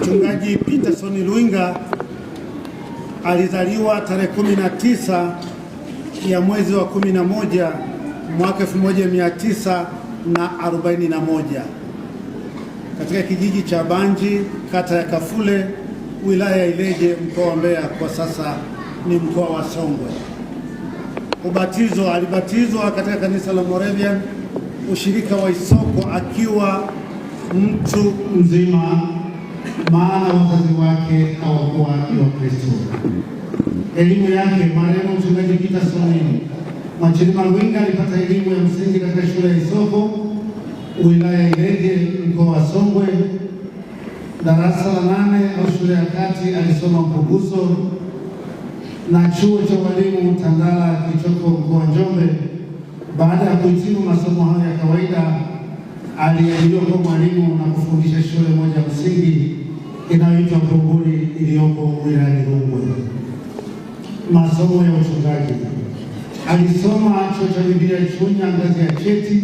Mchungaji Peterson Luinga alizaliwa tarehe 19 ya mwezi wa 11 mwaka 1941 katika kijiji cha Banji, kata ya Kafule, wilaya ya Ileje, mkoa wa Mbeya, kwa sasa ni mkoa wa Songwe. Alibatizwa katika kanisa la Moravian ushirika wa Isoko akiwa mtu mzima, maana wazazi wake hawakuwa Wakristo. Elimu yake, marehemu mchungaji Peterson Machilima Luinga alipata elimu ya msingi katika shule ya Isoko, wilaya ya Ileje, mkoa wa Songwe. Darasa la 8 au shule ya kati alisoma Mpuguso na chuo cha walimu Tandala kilichoko mkoa wa Njombe. Baada ya kuhitimu masomo hayo ya kawaida, aliajiriwa kwa mwalimu na kufundisha shule moja msingi inayoitwa Mbuguri iliyoko wilaya Rungwe. Masomo ya uchungaji, alisoma chuo cha Biblia Chunya ngazi ya cheti,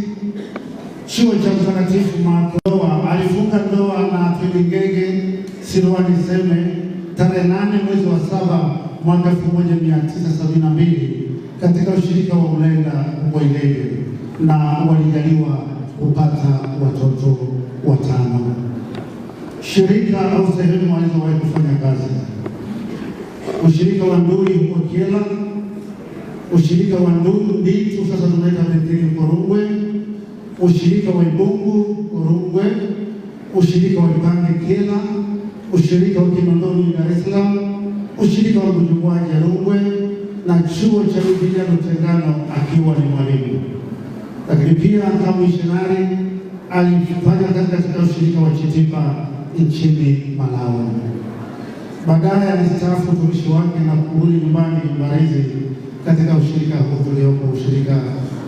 chuo cha Mtakatifu Marko. Alifunga ndoa na Twilingege Silwani Seme tarehe 8 mwezi wa 7 mwaka 1972 katika ushirika wa Ulenda wa Ileje, na walijaliwa kupata watoto 5. Shirika au sehemu walizowahi kufanya kazi: ushirika wa Nduli huko Kiela, ushirika wa Nditu sasa tunaita Betheli Korungwe, ushirika wa Ibungu Korungwe, ushirika wa Ipange Kiela, ushirika wa Kinondoni Dar es Salaam, ushirika wa Bujumbura Rungwe, na chuo cha Biblia Lutengano akiwa ni mwalimu. Lakini pia kama missionari alifanya kazi katika ushirika wa Chitipa nchini Malawi. Baadaye alistaafu utumishi wake na kurudi nyumbani Mbarizi katika ushirika uliopo ushirika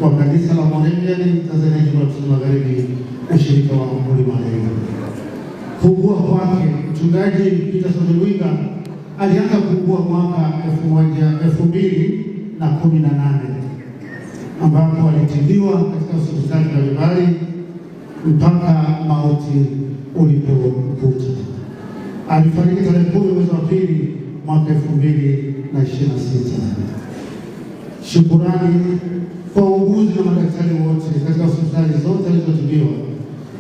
wa kanisa la Moravian Tanzania Jimbo la Kusini Magharibi, ushirika wa Mkulima. Kuugua kwake, mchungaji Peterson Luinga alianza kuugua mwaka 2018 ambapo alitibiwa katika hospitali mbalimbali mpaka mauti ulipomkuta. Alifariki tarehe 10 mwezi wa 2 mwaka 2026. Shukurani kwa uuguzi na madaktari wote katika hospitali zote alizotibiwa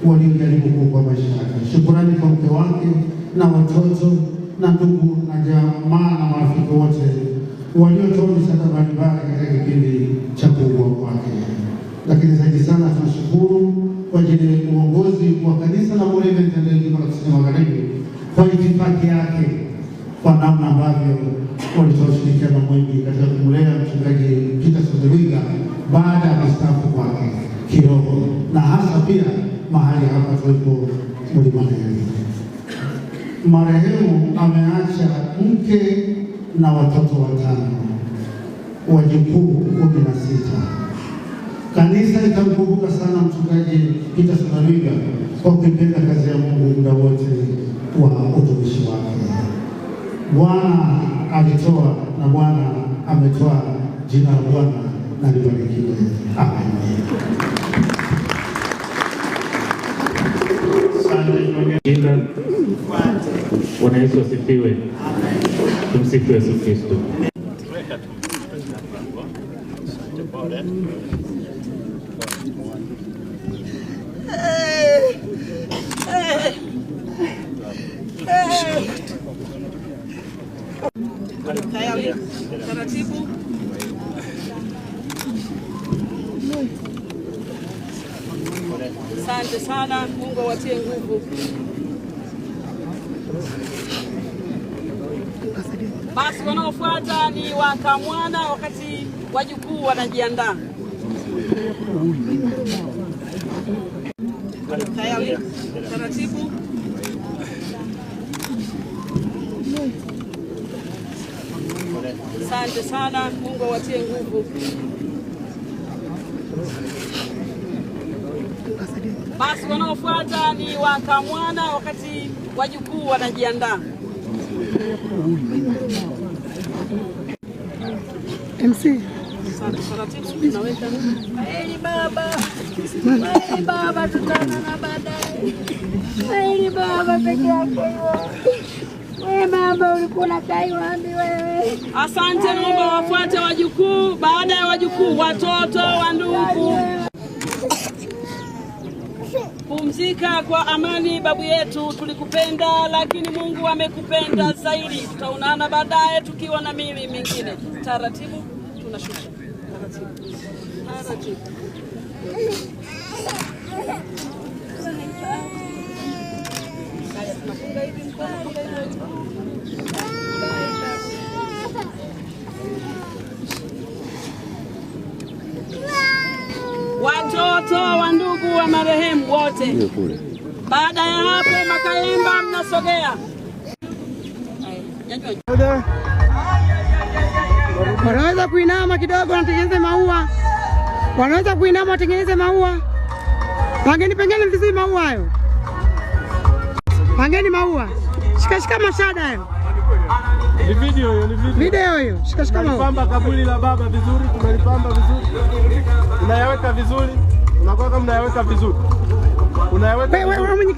waliojaribu kuokoa maisha yake. Shukurani kwa mke wake na watoto na ndugu na jamaa na marafiki wote waliotoa misaada mbalimbali katika kipindi cha kuugua kwake. Lakini zaidi sana tunashukuru kwa ajili ya uongozi wa kanisa la Moravian Tanzania Jimbo la Kusini Magharibi kwa itifaki yake, kwa namna ambavyo walitoa ushirikiano mwingi katika kumlea mchungaji Peterson Luinga baada ya kustaafu kwake kiroho, na hasa pia mahali hapa tulipo Mlimani. Marehemu ameacha mke na watoto 5, wajukuu 16. Kanisa litamkumbuka sana mchungaji Peterson Luinga kwa kuipenda kazi ya Mungu muda wote wa utumishi wake. Bwana alitoa na Bwana ametoa, jina la Bwana na libarikiwe. Amen. Bwana Yesu asifiwe. Tumsifu Yesu Kristo. Taratibu. Asante sana, Mungu awatie nguvu. Basi wanaofuata ni wakamwana wakati wajukuu wanajiandaa. Taratibu. Asante sana, Mungu awatie nguvu. Basi wanaofuata ni wakamwana wakati wajukuu wanajiandaa. MC. Heri baba, tutanana baadaye. Heri baba. mama peke yake. Wewe mama ulikuwa unakai wapi wewe? Asante, naomba wafuate wajukuu. Baada ya wajukuu, watoto wa ndugu. Pumzika kwa amani babu yetu, tulikupenda lakini Mungu amekupenda zaidi. Tutaonana baadaye tukiwa na mili mingine. Taratibu tunashusha. Taratibu. Taratibu. Watoto wa ndugu wa marehemu wote. Baada ya hapo Makayemba mnasogea. Wanaweza kuinama kidogo watengeneze maua. Wanaweza kuinama watengeneze maua. Pangeni vizuri maua hayo. Pangeni maua. Shika mashada hayo. Ni video hiyo, Video hiyo. Shika maua. Tunapamba kaburi la baba vizuri, tunalipamba vizuri. Unayaweka vizuri. Unakuwa kama unayaweka vizuri. Unayaweka. Wewe